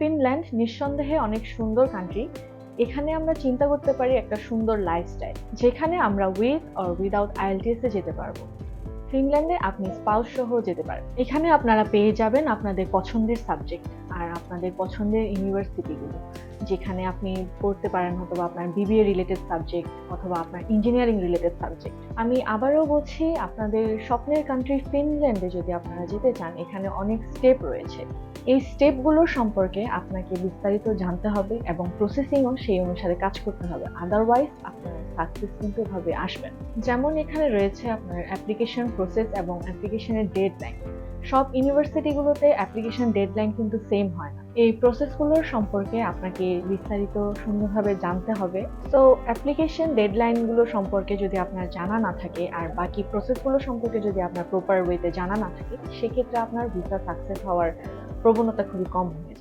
Finland নিঃসন্দেহে অনেক সুন্দর কান্ট্রি। এখানে আমরা চিন্তা করতে পারি একটা সুন্দর লাইফস্টাইল, যেখানে আমরা উইথ অর উইদাউট আইএলটিএস এ যেতে পারবো। ফিনল্যান্ডে আপনি স্পাউস সহ যেতে পারেন। এখানে আপনারা পেয়ে যাবেন আপনাদের পছন্দের সাবজেক্ট আর আপনাদের পছন্দের ইউনিভার্সিটিগুলো, যেখানে আপনি পড়তে পারেন হয়তো আপনার বিবিএ রিলেটেড সাবজেক্ট অথবা আপনার ইঞ্জিনিয়ারিং রিলেটেড সাবজেক্ট। আমি আবারও বলছি, আপনাদের স্বপ্নের কান্ট্রি ফিনল্যান্ডে যদি আপনারা যেতে চান, এখানে অনেক স্টেপ রয়েছে। এই স্টেপগুলোর সম্পর্কে আপনাকে বিস্তারিত জানতে হবে এবং প্রসেসিংও সেই অনুসারে কাজ করতে হবে, আদারওয়াইজ আপনার সাকসেস কিন্তু এভাবে আসবে না। যেমন এখানে রয়েছে আপনার অ্যাপ্লিকেশন প্রসেস এবং অ্যাপ্লিকেশনের ডেডলাইন। সব ইউনিভার্সিটিগুলোতে অ্যাপ্লিকেশন ডেডলাইন কিন্তু সেম হয় না। এই প্রসেসগুলোর সম্পর্কে আপনাকে বিস্তারিত সুন্দরভাবে জানতে হবে। সো অ্যাপ্লিকেশন ডেডলাইনগুলো সম্পর্কে যদি আপনার জানা না থাকে আর বাকি প্রসেসগুলো সম্পর্কে যদি আপনার প্রপার ওয়েতে জানা না থাকে, সেক্ষেত্রে আপনার ভিসা সাকসেস হওয়ার প্রবণতা খুবই কম হবে।